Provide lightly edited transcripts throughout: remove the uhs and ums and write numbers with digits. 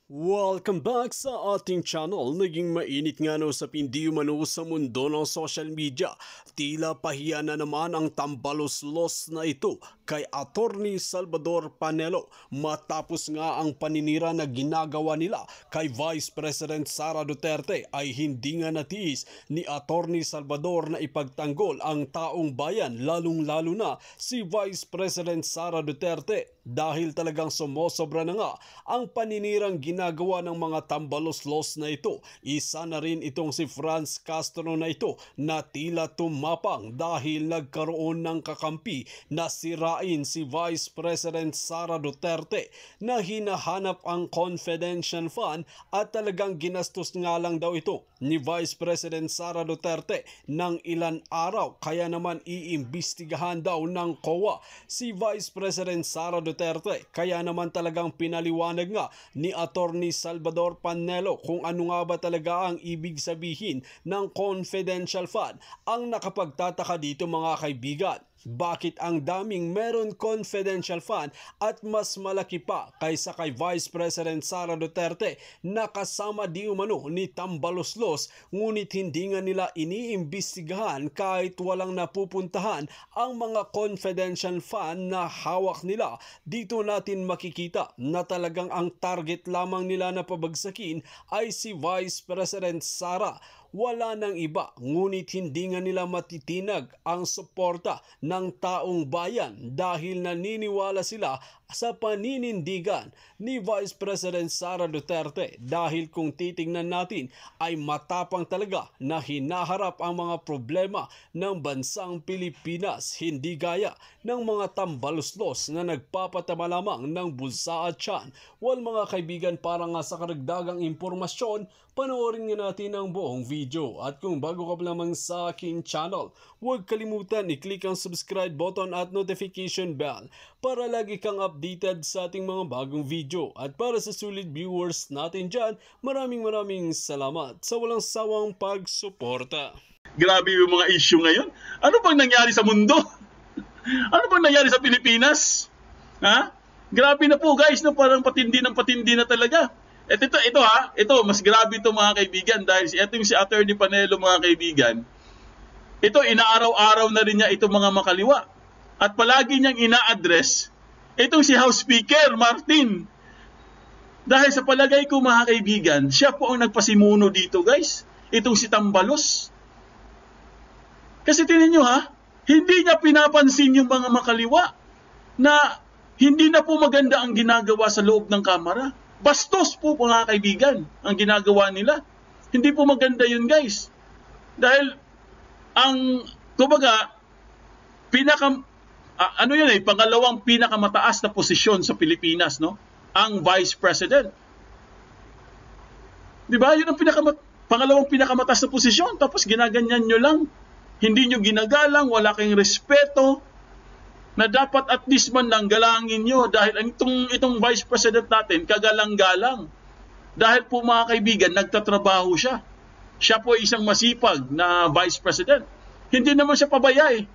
Welcome back sa ating channel. Naging mainit nga no sa hindi umano sa mundo ng social media. Tila pahiya na naman ang tambalos-los na ito kay Attorney Salvador Panelo matapos nga ang paninira na ginagawa nila kay Vice President Sara Duterte ay hindi nga natiis ni Attorney Salvador na ipagtanggol ang taong bayan, lalong-lalo na si Vice President Sara Duterte dahil talagang sumosobra na nga ang paninirang ginagawa ng mga tambalos-los na ito. Isa na rin itong si Franz Castro na ito na tila tumapang dahil nagkaroon ng kakampi na sirain si Vice President Sara Duterte na hinahanap ang confidential fund at talagang ginastos nga lang daw ito ni Vice President Sara Duterte ng ilan araw, kaya naman iimbestigahan daw ng COA si Vice President Sara Duterte. Kaya naman talagang pinaliwanag nga ni Attorney Salvador Panelo kung ano nga ba talaga ang ibig sabihin ng confidential fund. Ang nakapagtataka dito mga kaibigan, bakit ang daming meron confidential fund at mas malaki pa kaysa kay Vice President Sara Duterte na kasama di umano ni tambalos-los, ngunit hindi nga nila iniimbestigahan kahit walang napupuntahan ang mga confidential fund na hawak nila. Dito natin makikita na talagang ang target lamang nila na pabagsakin ay si Vice President Sara. Wala nang iba, ngunit hindi nga nila matitinag ang suporta ng taong bayan dahil naniniwala sila sa paninindigan ni Vice President Sara Duterte, dahil kung titingnan natin ay matapang talaga na hinaharap ang mga problema ng bansang Pilipinas, hindi gaya ng mga tambaluslos na nagpapatama lamang ng bulsa at tiyan. Well mga kaibigan, para nga sa karagdagang impormasyon, panoorin nga natin ang buong video. At kung bago ka pa lamang sa aking channel, huwag kalimutan i-click ang subscribe button at notification bell para lagi kang updated sa ating mga bagong video. At para sa sulit viewers natin dyan, maraming salamat sa walang sawang pagsuporta. Grabe yung mga issue ngayon. Ano bang nangyari sa mundo? Ano bang nangyari sa Pilipinas? Ha? Grabe na po guys, na parang patindi na talaga. Ito mas grabe ito mga kaibigan, dahil si Attorney Panelo mga kaibigan, ito inaaraw-araw na rin niya itong mga makaliwa. At palagi niyang ina-address itong si House Speaker Martin. Dahil sa palagay ko mga kaibigan, siya po ang nagpasimuno dito guys, itong si Tambalos. Kasi tingnan nyo hindi niya pinapansin yung mga makaliwa na hindi na po maganda ang ginagawa sa loob ng Kamara. Bastos po mga kaibigan ang ginagawa nila. Hindi po maganda yun guys. Dahil pangalawang pinakamataas na posisyon sa Pilipinas, no? Ang Vice President. Di ba? Yun ang pangalawang pinakamataas na posisyon. Tapos ginaganyan nyo lang. Hindi nyo ginagalang, wala kayong respeto, na dapat at least man lang galangin nyo, dahil itong Vice President natin, kagalang-galang. Dahil po mga kaibigan, nagtatrabaho siya. Siya po ay isang masipag na Vice President. Hindi naman siya pabaya eh.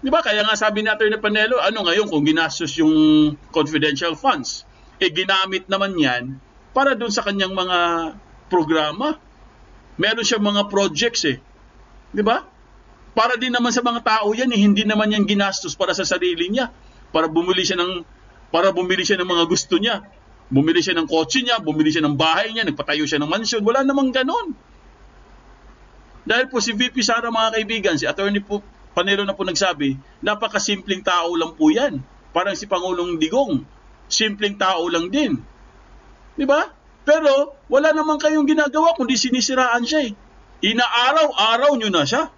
Di ba? Kaya nga sabi ni Atty. Panelo, ano ngayon kung ginastos yung confidential funds? Ginamit naman yan para dun sa kanyang mga programa. Meron siya mga projects eh. Di ba? Para din naman sa mga tao yan, hindi naman yan ginastos para sa sarili niya. Para bumili siya ng mga gusto niya. Bumili siya ng kotse niya, bumili siya ng bahay niya, nagpatayo siya ng mansyon. Wala namang ganon. Dahil po si VP Sara mga kaibigan, si Attorney Panelo na po nagsabi, napakasimpleng tao lang po yan. Parang si Pangulong Digong, simpleng tao lang din. Di ba? Pero wala naman kayong ginagawa kundi sinisiraan siya eh. Inaaraw-araw nyo na siya.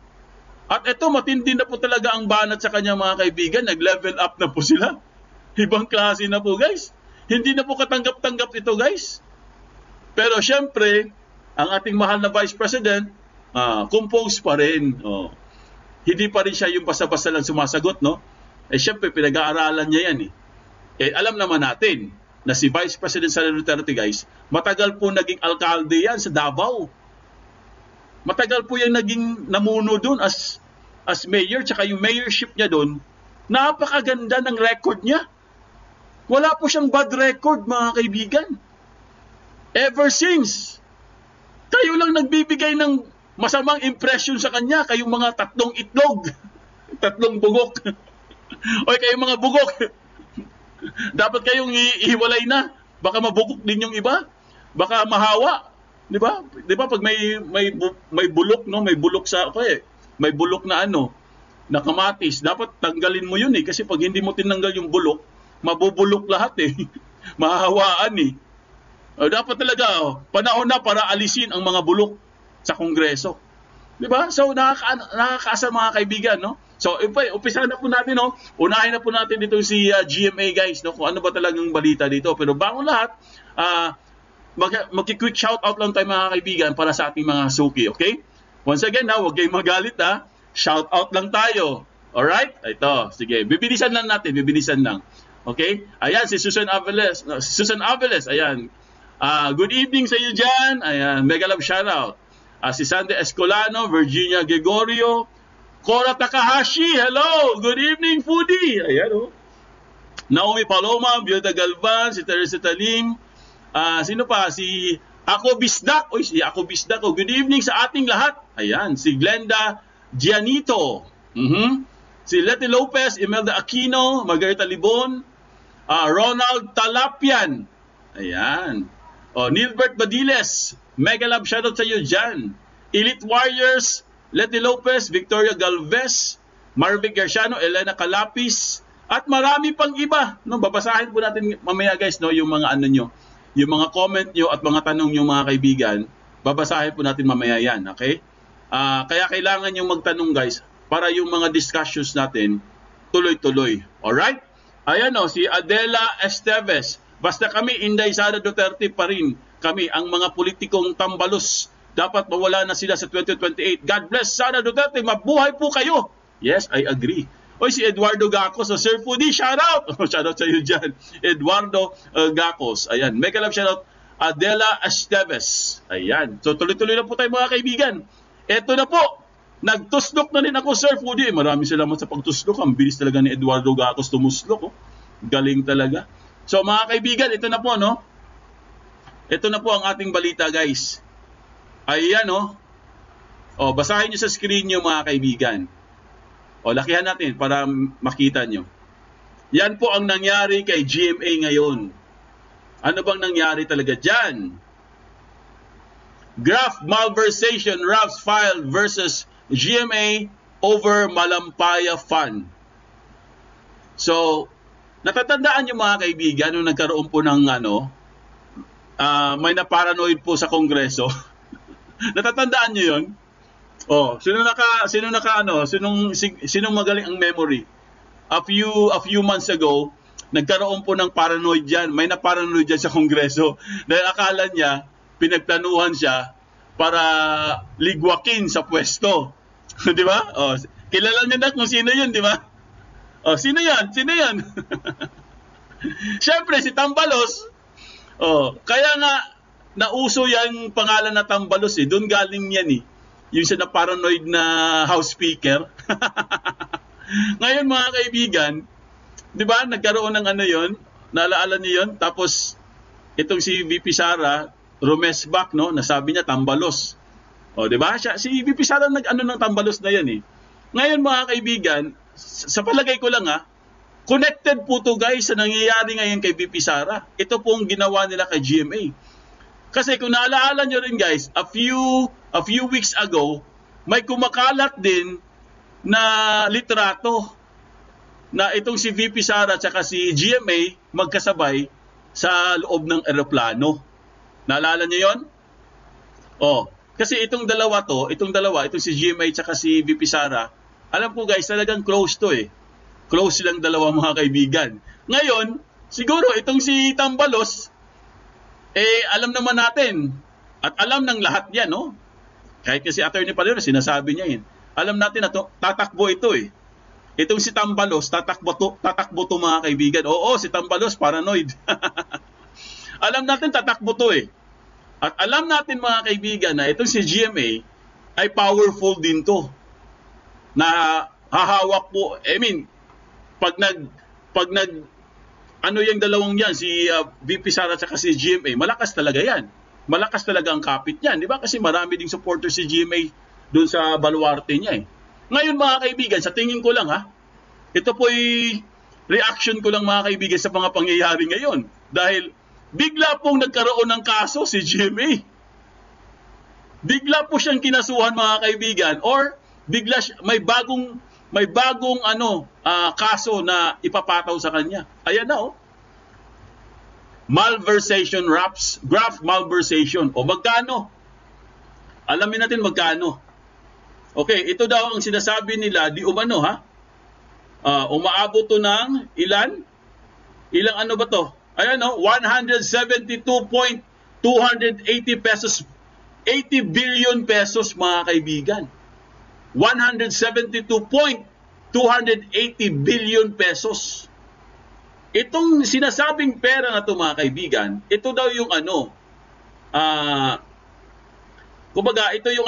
At ito, matindi na po talaga ang banat sa kanya mga kaibigan. Nag-level up na po sila. Ibang klase na po guys. Hindi na po katanggap-tanggap ito guys. Pero syempre, ang ating mahal na Vice President, compose pa rin. Hindi pa rin siya yung basta-basta lang sumasagot, no? Syempre, pinag-aaralan niya yan eh. Alam naman natin na si Vice President Sara Duterte guys, matagal po naging alkalde yan sa Davao. Matagal po yung naging namuno doon as mayor, tsaka yung mayorship niya doon, napakaganda ng record niya. Wala po siyang bad record mga kaibigan. Ever since, kayo lang nagbibigay ng masamang impression sa kanya, kayong mga tatlong itlog, tatlong bugok. O kayong mga bugok, dapat kayong ihiwalay na. Baka mabukok din yung iba. Baka mahawa. Di ba? Di ba pag may bulok, no? May bulok sa, may bulok na na kamatis, dapat tanggalin mo yun kasi pag hindi mo tinanggal yung bulok, mabubulok lahat mahahawaan dapat talaga panahon na para alisin ang mga bulok sa Kongreso. Di ba? So nakakaasa mga kaibigan, no? So umpisahan na po natin, no? Unahin na po natin dito si GMA guys, no? Kung ano ba talagang balita dito. Pero bago lahat, mag-quick shoutout lang tayo mga kaibigan para sa ating mga suki, okay? Once again, huwag kayong magalit shoutout lang tayo. Alright? Ito, sige. Bibilisan lang natin, bibilisan lang. Okay? Ayan, si Susan Aveles. Ayan. Good evening sa iyo dyan. Ayan, mega love shoutout. Si Sandy Escolano, Virginia Gregorio, Cora Takahashi, hello! Good evening, foodie! Ayan, Naomi Paloma, Biota Galvan, si Teresa Talim, sino pa? Si Ako Bisdak. Si Ako Bisdak. Good evening sa ating lahat. Ayan, si Glenda Gianito. Si Leti Lopez, Imelda Aquino, Margarita Libon, Ronald Talapian. Ayan. Nilbert Badiles, mega love shoutout sa iyo dyan. Elite Warriors, Leti Lopez, Victoria Galvez, Marvic Garciano, Elena Calapis, at marami pang iba. No, babasahin po natin mamaya guys, no, yung mga nyo, yung mga comment nyo at mga tanong nyo mga kaibigan. Babasahin po natin mamaya yan, okay? Kaya kailangan yung magtanong guys para yung mga discussions natin tuloy-tuloy. Alright? Ayan si Adela Esteves. Basta kami, Inday Sara Duterte pa rin. Kami, ang mga politikong tambalos. Dapat mawala na sila sa 2028. God bless Sara Duterte. Mabuhay po kayo. Yes, I agree. Si Eduardo Gacos. Sir Foodie, shout out. Shout out sa iyo dyan. Eduardo Gacos. Ayan. Mega love shout out. Adela Esteves. Ayan. So tuloy-tuloy na po tayo mga kaibigan. Eto na po. Nagtuslok na rin ako, Sir Foodie. Maraming salamat sa pagtuslok. Ang bilis talaga ni Eduardo Gacos tumuslok. Galing talaga. So mga kaibigan, ito na po, no? Ito na po ang ating balita, guys. Ayan, no? Basahin nyo sa screen nyo, mga kaibigan. Lakihan natin para makita nyo. Yan po ang nangyari kay GMA ngayon. Ano bang nangyari talaga dyan? Graph malversation, Raps filed versus GMA over Malampaya Fund. So, natatandaan nyo mga kaibigan nung nagkaroon po ng may na-paranoid po sa Kongreso. Natatandaan nyo yun? Sinong magaling ang memory? A few months ago, nagkaroon po ng paranoid dyan. May na-paranoid dyan sa Kongreso. Dahil akala niya, pinagplanuhan siya para ligwakin sa pwesto. Di ba? Kilala niyo na kung sino yun, di ba? Sino yan? Siyempre, si Tambalos. Kaya nga, nauso yung pangalan na Tambalos Doon galing yan Yung siya na paranoid na House Speaker. Ngayon mga kaibigan, di ba, nagkaroon ng yun? Naalaala niyo yun? Tapos, itong si VP Sara, Romesbak, no? Nasabi niya, Tambalos. Di ba? Si VP Sara ng Tambalos na yan Ngayon mga kaibigan, sa palagay ko lang connected po to guys sa nangyayari ngayon kay VP Sara. Ito pong ginawa nila kay GMA. Kasi kung naalaala nyo rin guys, a few weeks ago, may kumakalat din na litrato na itong si VP Sara at saka si GMA magkasabay sa loob ng eroplano. Naalala nyo yon? Kasi itong si GMA at saka si VP Sara, alam ko guys, talagang close to Close silang dalawa mga kaibigan. Ngayon, siguro itong si Tambalos, alam naman natin. At alam ng lahat yan, no? Kahit kasi Attorney Palero, sinasabi niya yun. Alam natin na tatakbo ito Itong si Tambalos, tatakbo to mga kaibigan. Oo, si Tambalos, paranoid. Alam natin tatakbo to At alam natin mga kaibigan na itong si GMA ay powerful din to. Na hahawak po, pag ano yung dalawang yan, si VP Sara at si GMA, malakas talaga yan. Malakas talaga ang kapit niyan, di ba? Kasi marami ding supporter si GMA doon sa baluarte niya eh. Ngayon mga kaibigan, sa tingin ko lang ito po'y reaction ko lang mga kaibigan sa mga pangyayari ngayon. Dahil bigla pong nagkaroon ng kaso si GMA. Bigla po siyang kinasuhan mga kaibigan, or bigla may bagong kaso na ipapataw sa kanya. Ayan na malversation graph malversation. O magkano? Alamin natin magkano. Okay, ito daw ang sinasabi nila, di umano umaabot to ng ilan? Ilang ano ba to? Ayan 172.280 pesos. 80 billion pesos mga kaibigan. 172.280 billion pesos. Itong sinasabing pera na to mga kaibigan, ito daw yung kumbaga ito yung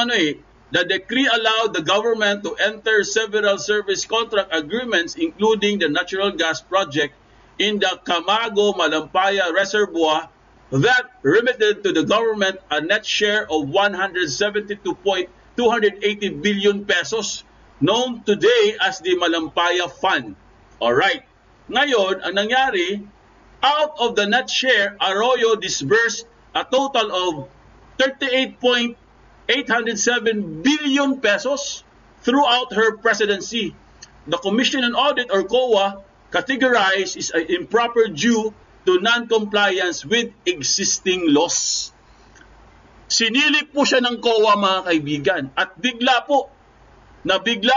the decree allowed the government to enter several service contract agreements including the natural gas project in the Camago Malampaya Reservoir that remitted to the government a net share of 172.280 billion pesos, known today as the Malampaya Fund. Alright. Ngayon, ang nangyari, out of the net share, Arroyo disbursed a total of 38.807 billion pesos throughout her presidency. The Commission on Audit or COA categorized is improper due to non-compliance with existing laws. Sinilip po siya ng COA mga kaibigan at bigla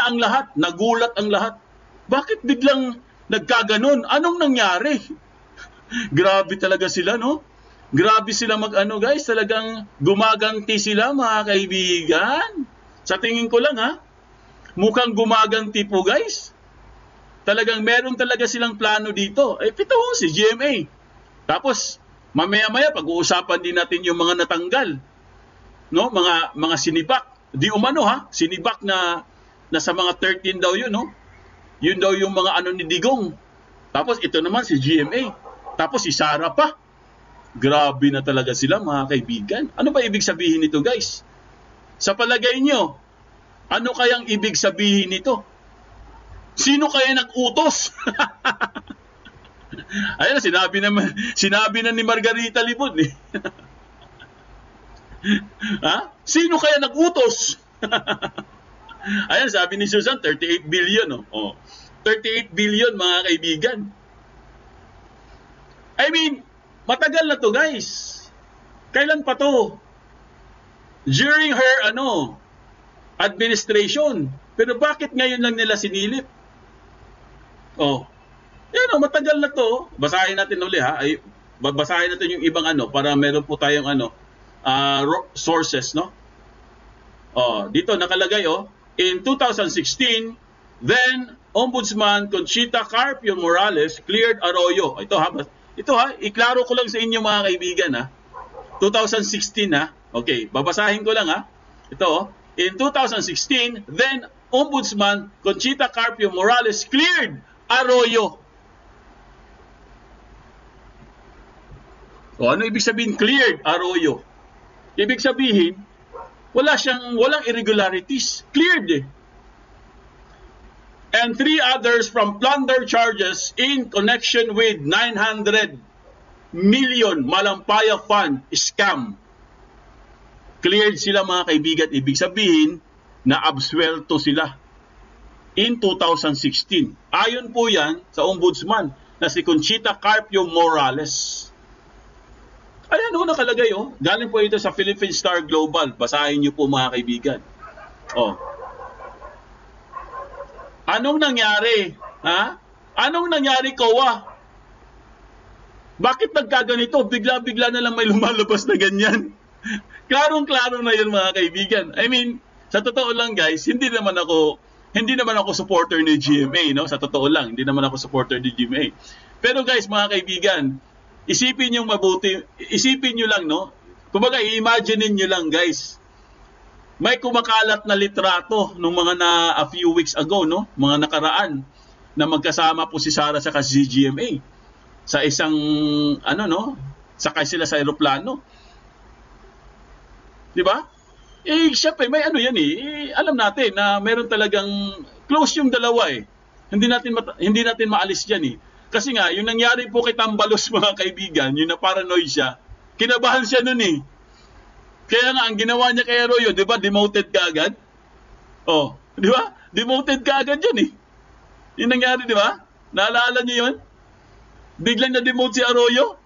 ang lahat, nagulat ang lahat. Bakit biglang nagkaganon? Anong nangyari? Grabe talaga sila, no? Grabe sila guys, talagang gumaganti sila mga kaibigan. Sa tingin ko lang mukhang gumaganti po guys. Talagang meron talaga silang plano dito. Ito si GMA. Tapos mamaya-maya pag-uusapan din natin yung mga natanggal. No, mga sinibak. Di umano sinibak na sa mga 13 daw yun, no? Yun daw yung mga ni Digong. Tapos ito naman si GMA. Tapos si Sara pa. Grabe na talaga sila mga kaibigan. Ano ba ibig sabihin nito guys? Sa palagay nyo, ano kayang ibig sabihin nito? Sino kaya nag-utos? Ayun, sinabi na ni Margarita Libon eh. Sino kaya nag-utos? Ayan, sabi ni Susan, 38 billion. 38 billion mga kaibigan. I mean, matagal na to guys. Kailan pa to? During her administration. Pero bakit ngayon lang nila sinilip? Yan matagal na to. Basahin natin uli basahin natin yung ibang para meron po tayong sources, no? Dito nakalagay in 2016, then Ombudsman Conchita Carpio Morales cleared Arroyo. Ito iklaro ko lang sa inyo mga kaibigan 2016 Okay, babasahin ko lang Ito in 2016, then Ombudsman Conchita Carpio Morales cleared Arroyo. Ano ibig sabihin cleared Arroyo? Ibig sabihin, walang irregularities. Cleared And 3 others from plunder charges in connection with 900 million Malampaya Fund scam. Cleared sila mga kaibigan. Ibig sabihin, na-absuelto sila in 2016. Ayon po yan sa ombudsman na si Conchita Carpio Morales. Ayan nakalagay Galing po ito sa Philippine Star Global. Basahin niyo po mga kaibigan. Anong nangyari? Anong nangyari, COA? Bakit nagkaganito? Bigla-bigla na lang may lumalabas na ganyan. Klarong-klaro na yun mga kaibigan. I mean, sa totoo lang guys, hindi naman ako supporter ni GMA, no? Sa totoo lang, hindi naman ako supporter ni GMA. Pero guys, mga kaibigan, isipin niyo mabuti, isipin niyo lang, no? Kumbaga, i-imagine niyo lang, guys. May kumakalat na litrato nung mga a few weeks ago, no? Mga nakaraan na magkasama po si Sara sa si GMA. sa isang sakay sila sa eroplano. 'Di ba? Syempre may yan alam natin na meron talagang close yung dalawa eh. Hindi natin maalis diyan eh. Kasi nga yung nangyari po kay Tambalos mga kaibigan, yung na paranoid siya, kinabahan siya noon eh. Kaya nga ang ginawa niya kay Arroyo, 'di ba? Demoted ka agad. 'Di ba? Demoted ka agad 'yun eh. Yung nangyari, 'di ba? Naalala niyo 'yun? Biglang na-demote si Arroyo.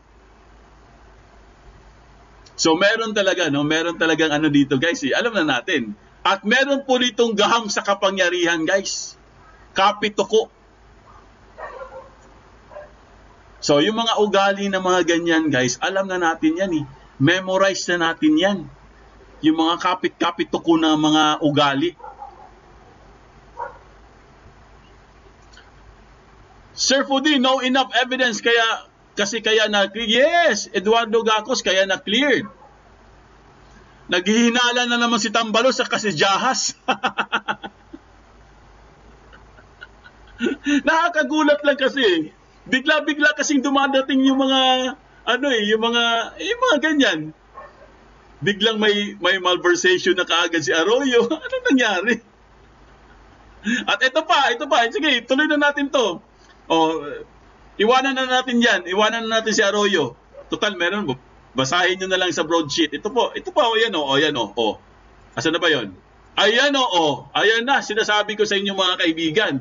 So meron talagang dito guys eh. Alam na natin. At meron po ditong gaham sa kapangyarihan guys. Kapituko. So yung mga ugali na mga ganyan guys, alam na natin yan eh. Memorize na natin yan. Yung mga kapituko na mga ugali. Sir Fudi, no enough evidence kaya yes, Eduardo Gacos kaya na-cleared. Naghihinala na naman si Tambalos sa kasidjahas. Nakakagulat lang kasi. Bigla-bigla kasing dumadating yung mga yung mga ganyan. Biglang may malversation na kaagad si Arroyo. Ano nangyari? At ito pa. Sige, tuloy na natin to. Iwanan na natin yan. Iwanan na natin si Arroyo. Total, meron. Basahin nyo na lang sa broadsheet. Ito po. Ayan o. Asan na ba yun? Ayan o. Ayan na. Sinasabi ko sa inyo mga kaibigan.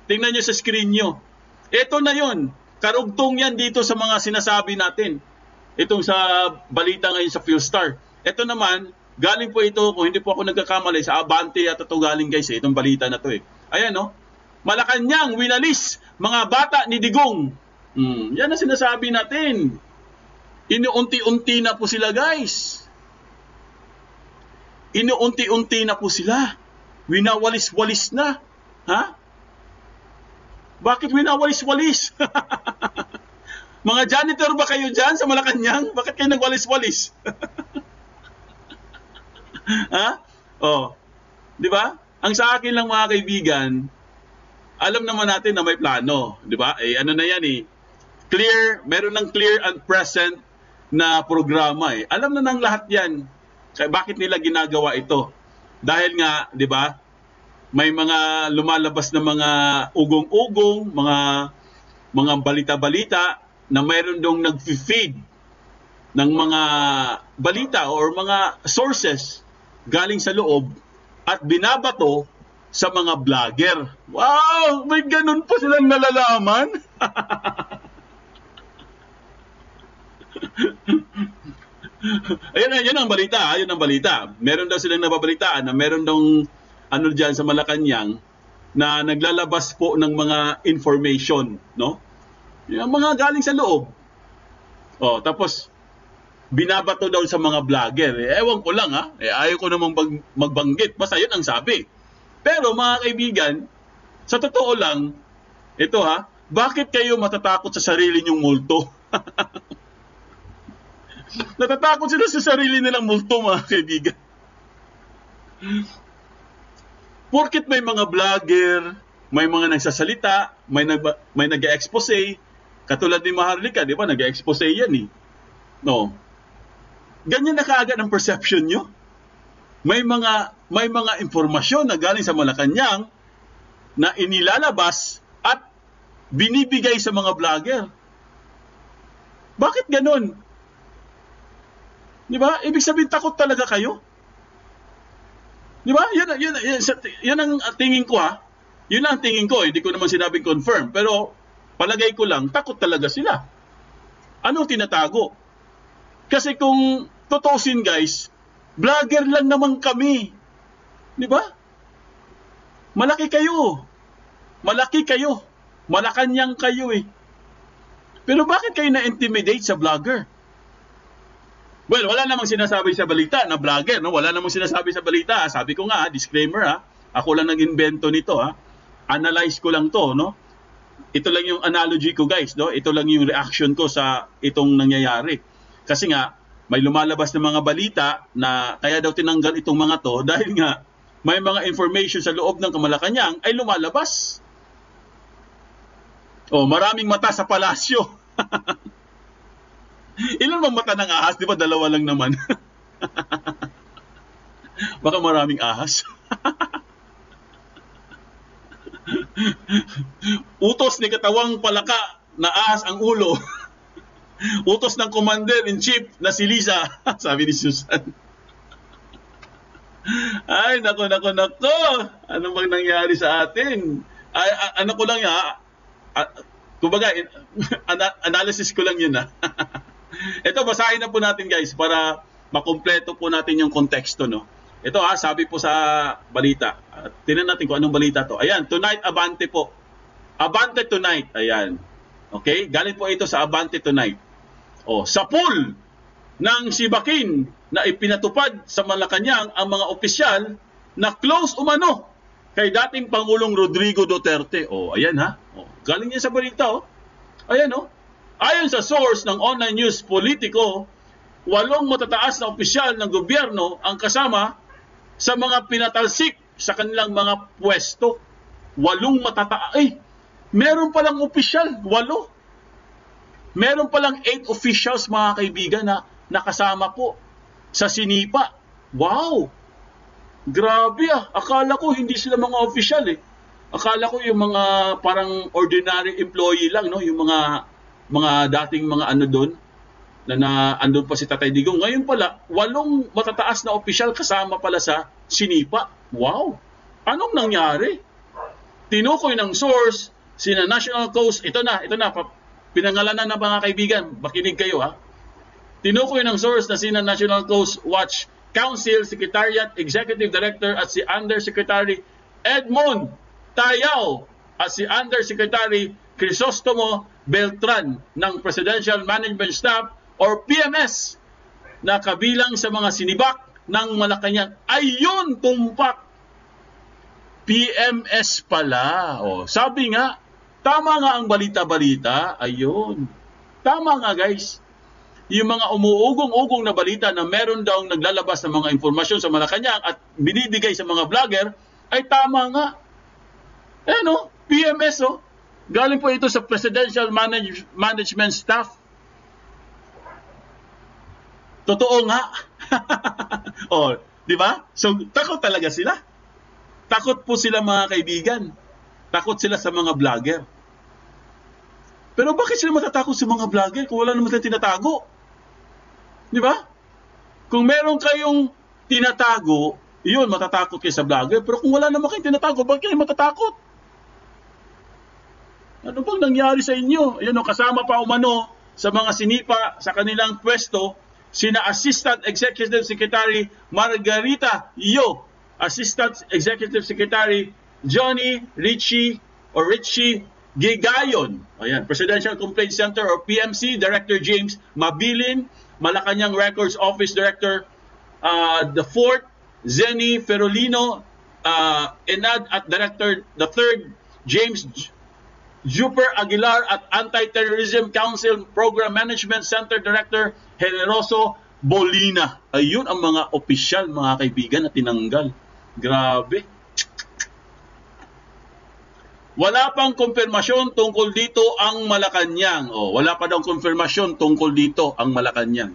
Tingnan nyo sa screen nyo. Ito na yun. Karugtong yan dito sa mga sinasabi natin. Itong sa balita ngayon sa Philstar. Ito naman, galing po ito, kung hindi po ako nagkakamali, sa Abante at ito galing guys itong balita na to eh. Ayan o. Malacanang winalis mga bata ni Digong. Yan ang sinasabi natin. Inuunti-unti na po sila guys. Inuunti-unti na po sila. Winawalis-walis na. Ha? Bakit winawalis-walis? Mga janitor ba kayo dyan sa Malacanang? Bakit kayo nagwalis-walis? Ha? Di ba? Ang sa akin lang mga kaibigan, alam naman natin na may plano, di ba? Ano na yan eh. Clear, meron ng clear and present na programa eh. Alam na ng lahat yan. Kaya bakit nila ginagawa ito? Dahil nga, di ba? May mga lumalabas na mga ugong-ugong, mga balita-balita na mayroon dong nag-feed ng mga balita or mga sources galing sa loob at binabato sa mga vlogger. Wow! May ganun pa silang nalalaman? Ayun ang balita. Ayun ang balita. Meron daw silang nababalitaan na meron daw dyan sa Malacanang na naglalabas po ng mga information, no? Yung mga galing sa loob. Tapos binabato daw sa mga vlogger. Ewan ko lang ha. Ayaw ko namang magbanggit. Basta yun ang sabi. Pero mga kaibigan, sa totoo lang, ito ha, bakit kayo matatakot sa sarili nyong multo? Natatakot sila sa sarili nilang multo mga kaibigan. Porket may mga vlogger, may mga nagsasalita, may nag-expose, katulad ni Maharlika, di ba? Nag-expose yan eh. No. Ganyan na kaagad ang perception nyo. May mga impormasyon na galing sa Malacanang na inilalabas at binibigay sa mga vlogger. Bakit ganun? Di ba? Ibig sabihin takot talaga kayo. Di ba? Yan ang tingin ko ha. Yun ang tingin ko. Hindi ko naman sinabing confirm. Pero palagay ko lang, takot talaga sila. Anong tinatago? Kasi kung tutusin guys, vlogger lang naman kami. Di ba? Malaki kayo. Malacanang kayo eh. Pero bakit kayo na-intimidate sa vlogger? Well, wala namang sinasabi sa balita na vlogger, no? Wala namang sinasabi sa balita. Sabi ko nga, disclaimer ha. Ako lang nag-invento nito ha. Analyze ko lang to, no? Ito lang yung analogy ko guys, no? Ito lang yung reaction ko sa itong nangyayari. Kasi nga, may lumalabas na mga balita na kaya daw tinanggal itong mga to dahil nga may mga information sa loob ng Malacanang ay lumalabas. Maraming mata sa palasyo. Ilan bang mata ng ahas? Di ba dalawa lang naman? Baka maraming ahas. Utos ni Katawang Palaka na ahas ang ulo. Utos ng Commander-in-Chief na si Lisa, sabi ni Susan. Ay, nako. Ano bang nangyari sa atin? Ay, ano ko lang ya. Kumbaga, analysis ko lang yun ha. Ito, basahin na po natin guys para makumpleto po natin yung konteksto, no? Ito sabi po sa balita. Tingnan natin kung anong balita to. Ayan, tonight Abante po. Abante tonight. Ayan. Okay? Galing po ito sa Abante tonight. Sa pool ng Sibakin na ipinatupad sa Malacanang ang mga opisyal na close umano kay dating Pangulong Rodrigo Duterte. Ayan ha. Galing yan sa balita Ayan Ayon sa source ng online news Politico, 8 matataas na opisyal ng gobyerno ang kasama sa mga pinatalsik sa kanilang mga pwesto. 8 matataas. Meron palang opisyal, 8. Meron palang 8 officials mga kaibigan na nakasama po sa sinipa. Wow! Grabe Akala ko hindi sila mga opisyal Akala ko yung mga parang ordinary employee lang, no? Yung mga dating mga ano doon na andun pa si Tatay Digong. Ngayon pala, 8 matataas na opisyal kasama pala sa sinipa. Wow! Anong nangyari? Tinukoy ng source, sina National Coast, ito na, pinangalanan na mga kaibigan, makinig kayo Tinukoy ng source na sina National Coast Watch Council, Secretariat, Executive Director at si Undersecretary Edmond Tayao at si Undersecretary Crisostomo Beltran ng Presidential Management Staff or PMS na kabilang sa mga sinibak ng Malacanang. Ayun, tumpak! PMS pala. Sabi nga, tama nga ang balita-balita. Ayun. Tama nga guys. Yung mga umuugong-ugong na balita na meron daw naglalabas ng mga informasyon sa Malacanang at binibigay sa mga vlogger, ay tama nga. PMS Galing po ito sa Presidential Management Staff. Totoo nga. Di ba? So, takot talaga sila. Takot po sila mga kaibigan. Takot sila sa mga vlogger. Pero bakit sila matatakot sa mga vlogger kung wala naman silang tinatago? Di ba? Kung meron kayong tinatago, yun, matatakot kayo sa vlogger. Pero kung wala naman kayong tinatago, bakit kayo matatakot? Ano bang nangyari sa inyo? Ayun, kasama pa umano sa mga sinipa sa kanilang pwesto, sina Assistant Executive Secretary Margarita Yo, Assistant Executive Secretary Johnny Richie Gigayon, Presidential Complaint Center or PMC Director James Mabilin, Malacanang Records Office Director the 4th Zenny Ferolino, ENAD at Director the 3rd James Juper Aguilar at Anti-Terrorism Council Program Management Center Director Generoso Bolina. Ayun ang mga opisyal mga kaibigan na tinanggal. Grabe. Wala pang konfirmasyon tungkol dito ang Malacanang. Wala pa daw konfirmasyon tungkol dito ang Malacanang.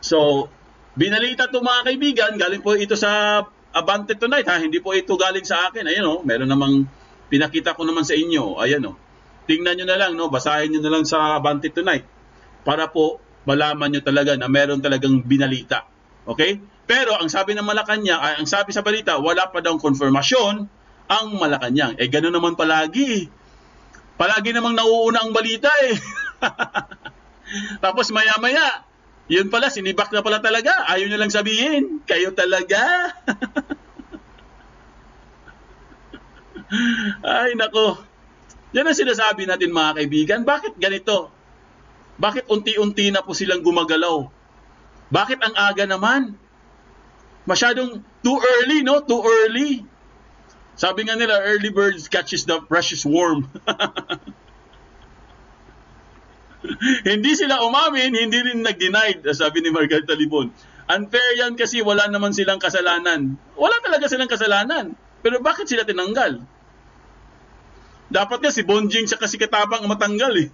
So, binalita to mga kaibigan, galing po ito sa Abante Tonight hindi po ito galing sa akin. Ayun meron namang pinakita ko naman sa inyo. Ayan tingnan nyo na lang, basahin nyo na lang sa Abante Tonight para po malaman nyo talaga na meron talagang binalita. Okay? Pero ang sabi ng Malacanang, ang sabi sa balita, wala pa daw konfirmasyon ang Malacanang. Gano'n naman palagi. Palagi namang nauuna ang balita Tapos maya-maya, yun pala, sinibak na pala talaga. Ayaw nyo lang sabihin, kayo talaga. Ay, nako. Yan ang sinasabi natin mga kaibigan. Bakit ganito? Bakit unti-unti na po silang gumagalaw? Bakit ang aga naman? Masyadong too early, no? Too early. Sabi nga nila, early birds catches the precious worm. Hindi sila umamin, hindi rin nag-denied, sabi ni Margarita Libon. Unfair yan kasi wala naman silang kasalanan. Wala talaga silang kasalanan. Pero bakit sila tinanggal? Dapat nga si Bonjing sa si Katabang matanggal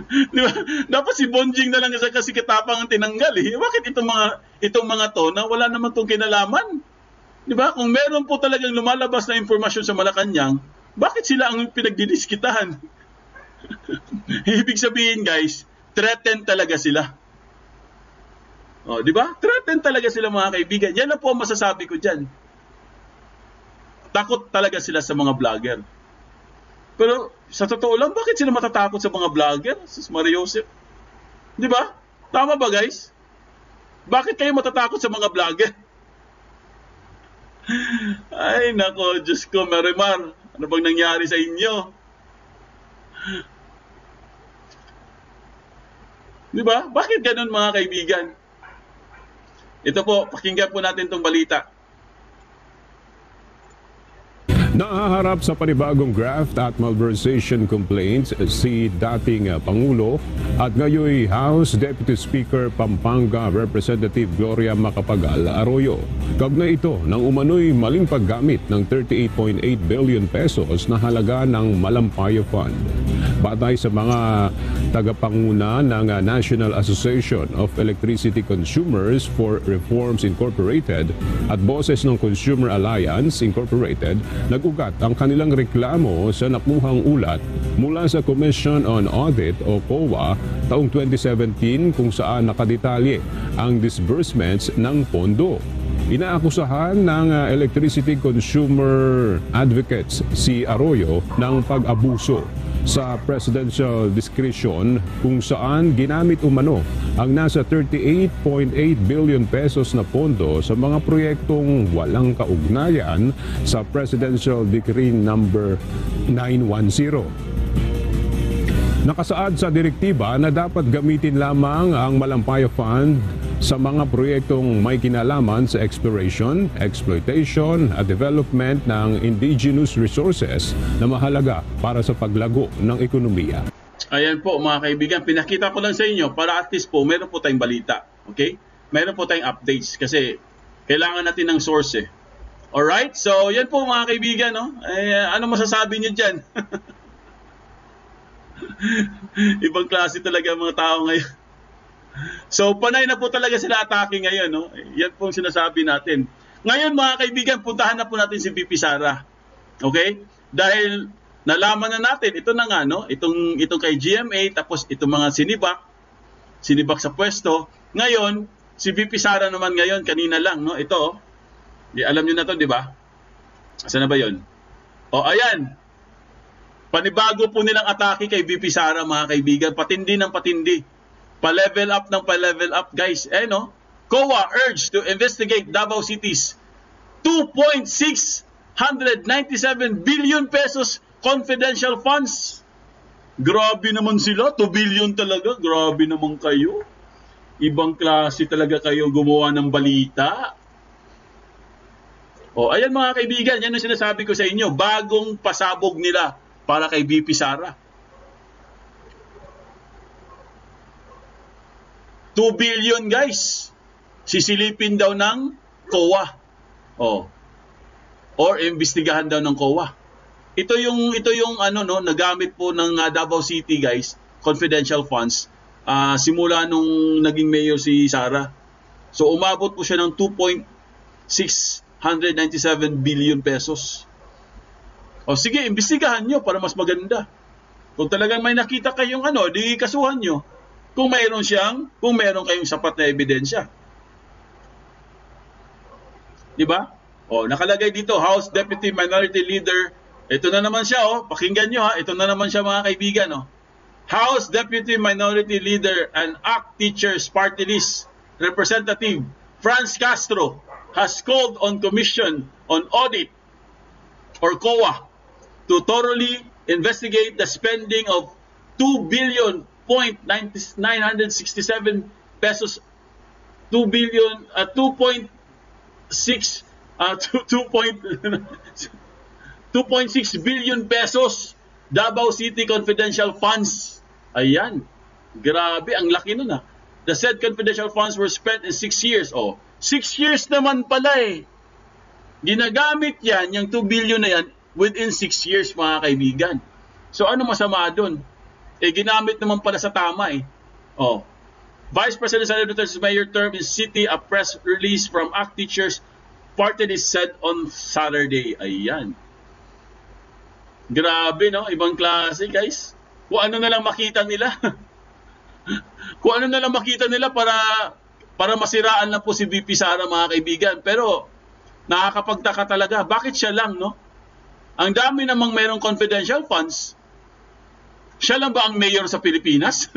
Di ba? Dapat si Bonjing na lang kasi kitapang ang tinanggal eh. Bakit itong mga to na wala naman tong kinalaman? Di ba? Kung meron po talagang lumalabas na impormasyon sa Malacanang, bakit sila ang pinagdidiskitahan? Ibig sabihin guys, threatened talaga sila. Oh, di ba? Threatened talaga sila mga kaibigan. Yan na po ang masasabi ko dyan. Takot talaga sila sa mga vlogger. Pero sa totoo lang, bakit sila matatakot sa mga vlogger? Sus Maria Joseph. Di ba? Tama ba guys? Bakit kayo matatakot sa mga vlogger? Ay nako, Diyos ko, Marimar. Ano bang nangyari sa inyo? Di ba? Bakit ganun mga kaibigan? Ito po, pakinggan po natin itong balita. Nahaharap sa panibagong graft at malversation complaints si dating Pangulo at ngayoy House Deputy Speaker Pampanga Representative Gloria Macapagal Arroyo. Kaugnay ito ng umano'y maling paggamit ng 38.8 billion pesos na halaga ng Malampayo Fund. Batay sa mga tagapanguna ng National Association of Electricity Consumers for Reforms Incorporated at boses ng Consumer Alliance Incorporated, nag-ugat ang kanilang reklamo sa nakuhang ulat mula sa Commission on Audit o COA taong 2017 kung saan nakadetalye ang disbursements ng pondo. Inaakusahan ng Electricity Consumer Advocates si Arroyo ng pag-abuso sa presidential discretion kung saan ginamit umano ang nasa 38.8 billion pesos na pondo sa mga proyektong walang kaugnayan sa Presidential Decree number 910. Nakasaad sa direktiba na dapat gamitin lamang ang Malampayo Fund sa mga proyektong may kinalaman sa exploration, exploitation at development ng indigenous resources na mahalaga para sa paglago ng ekonomiya. Ayan po mga kaibigan, pinakita ko lang sa inyo para at least po meron po tayong balita. Okay? Meron po tayong updates kasi kailangan natin ng source eh. Alright? So yan po mga kaibigan. No? Ano masasabi niyo dyan? Ibang klase talaga ang mga tao ngayon. So, panay na po talaga sila atake ngayon. No? Yan po ang sinasabi natin. Ngayon mga kaibigan, puntahan na po natin si VP Sara. Okay? Dahil nalaman na natin, ito na nga, no? itong kay GMA, tapos itong mga sinibak sa pwesto. Ngayon, si VP Sara naman ngayon, kanina lang, no? Ito, alam nyo na to, di ba? Saan na ba yun? O, ayan. Panibago po nilang atake kay VP Sara, mga kaibigan. Patindi ng patindi. Pa-level up ng pa-level up, guys. No? COA urged to investigate Davao City's 2.697 billion pesos confidential funds. Grabe naman sila. 2 billion talaga. Grabe naman kayo. Ibang klase talaga kayo gumawa ng balita. O, ayan mga kaibigan. Yan ang sinasabi ko sa inyo. Bagong pasabog nila para kay VP Sara. 2 billion guys. Sisilipin daw ng COA. Oh. Or imbestigahan daw ng COA. Ito yung nagamit po ng Davao City guys, confidential funds. Simula nung naging mayor si Sara. So umabot po siya ng 2.697 billion pesos. O sige, imbestigahan nyo para mas maganda. Kung talagang may nakita kayong di kasuhan nyo. Kung meron kayong sapat na ebidensya. Di ba? O, nakalagay dito, House Deputy Minority Leader. Ito na naman siya, pakinggan nyo ha. Ito na naman siya mga kaibigan, House Deputy Minority Leader and ACT Teachers Party List Representative Franz Castro has called on Commission on Audit or COA to thoroughly investigate the spending of 2 billion 967 pesos 2 billion 2.6 billion pesos Davao City confidential funds. Ayan. Grabe, ang laki nun The said confidential funds were spent in 6 years. 6 years naman pala eh. Ginagamit yan, yung 2 billion na yan, within 6 years mga kaibigan. So ano masama dun? ginamit naman pala sa tama eh. Oh. Vice President Sara Duterte's mayor term in city, a press release from ACT Teachers Party is said on Saturday. Ayan. Grabe, no? Ibang klase, guys. Kung ano na lang makita nila. Kung ano na lang makita nila para masiraan lang po si VP Sara, mga kaibigan. Pero nakakapagtaka talaga. Bakit siya lang, no? Ang dami namang mayroong confidential funds. Siya lang ba ang mayor sa Pilipinas?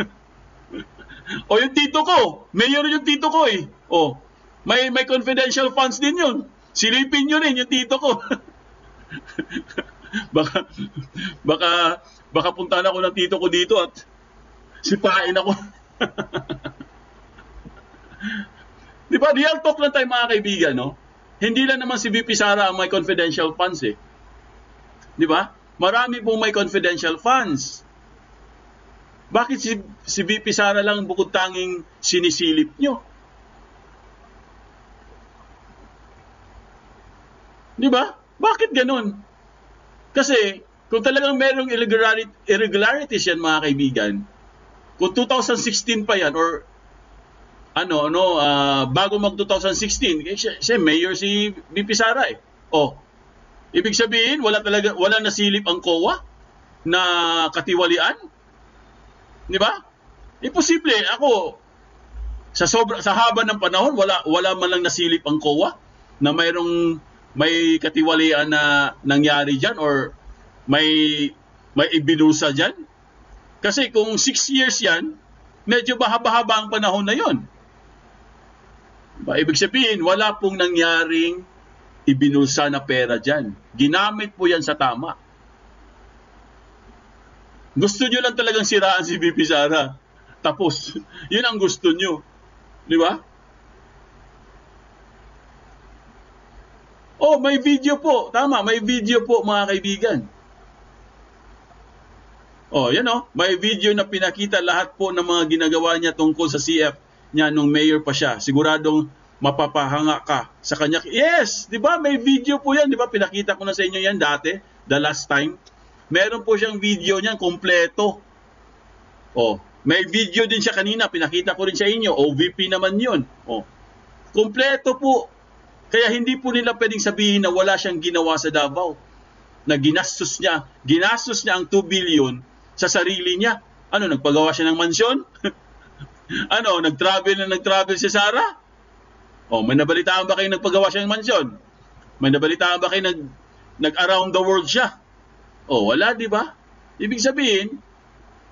O yung tito ko, mayor yung tito ko eh. O, may confidential funds din yun. Silipin nyo rin yung tito ko. baka puntahan ako ng tito ko dito at sipain ako. Di ba, real talk lang tayo mga kaibigan, no? Hindi lang naman si VP Sara ang may confidential funds eh. Di ba? Marami pong may confidential funds. Bakit si VP Sara lang bukod tanging sinisilip nyo? Di ba? Bakit ganun? Kasi kung talagang merong irregularities yan mga kaibigan, kung 2016 pa yan or bago mag 2016, siya mayor si VP Sara eh. Oh. Ibig sabihin wala nasilip ang COA na katiwalian? Di ba? Imposible. Ako sa haba ng panahon wala man lang nasilip ang COA na may katiwalian na nangyari diyan or may ibinusa diyan. Kasi kung 6 years yan, medyo mahaba-haba ang panahon na 'yon. Diba? Ibig sabihin, wala pong nangyaring ibinusa na pera diyan. Ginamit po yan sa tama. Gusto nyo lang talagang siraan si VP Sara. Tapos, yun ang gusto nyo. Di ba? Oh, may video po. Tama, may video po mga kaibigan. Oh, yan oh. May video na pinakita lahat po ng mga ginagawa niya tungkol sa CF niya nung mayor pa siya. Siguradong mapapahanga ka sa kanya. Yes, di ba? May video po yan. Di ba? Pinakita ko na sa inyo yan dati, the last time. Meron po siyang video niyan, kompleto. Oh, may video din siya kanina, pinakita ko rin sa inyo. OVP naman 'yon. Oh. Kompleto po. Kaya hindi po nila pwedeng sabihin na wala siyang ginawa sa Davao. Na ginastos niya ang 2 billion sa sarili niya. Ano, nagpagawa siya ng mansyon? Ano, nag-travel si Sara? Oh, may nabalitaan ba kayo nagpagawa siya ng mansyon? May nabalitaan ba kayo nag-around the world siya? Oh, wala, di ba? Ibig sabihin,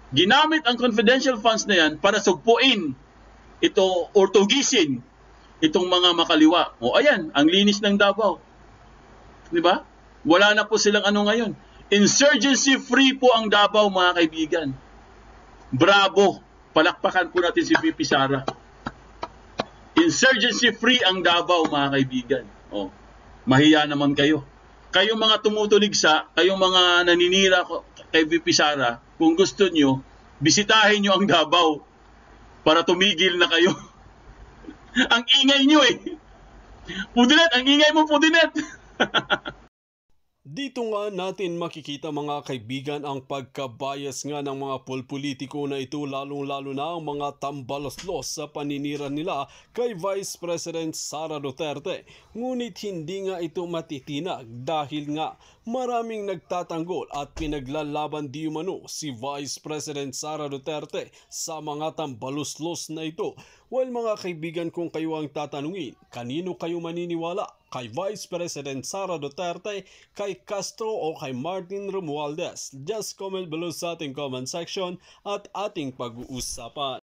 ginamit ang confidential funds na yan para sugpuin ito or tugisin itong mga makaliwa. O ayan, ang linis ng Davao. Di ba? Wala na po silang ano ngayon. Insurgency free po ang Davao, mga kaibigan. Bravo! Palakpakan po natin si VP Sara. Insurgency free ang Davao, mga kaibigan. O, mahiya naman kayo. Kayong mga tumutuligsa, kayong mga naninira kay VP Sara, kung gusto nyo, bisitahin nyo ang Davao para tumigil na kayo. Ang ingay nyo eh. Pudinet, ang ingay mo, Pudinet. Dito nga natin makikita mga kaibigan ang pagkabayas nga ng mga politiko na ito, lalong-lalo na ang mga tambaloslos sa paninira nila kay Vice President Sara Duterte. Ngunit hindi nga ito matitinag dahil nga maraming nagtatanggol at pinaglalaban di umano si Vice President Sara Duterte sa mga tambaloslos na ito. Well mga kaibigan, kung kayo ang tatanungin, kanino kayo maniniwala? Kay Vice President Sara Duterte, kay Castro o kay Martin Romualdez? Just comment below sa ating comment section at ating pag-uusapan.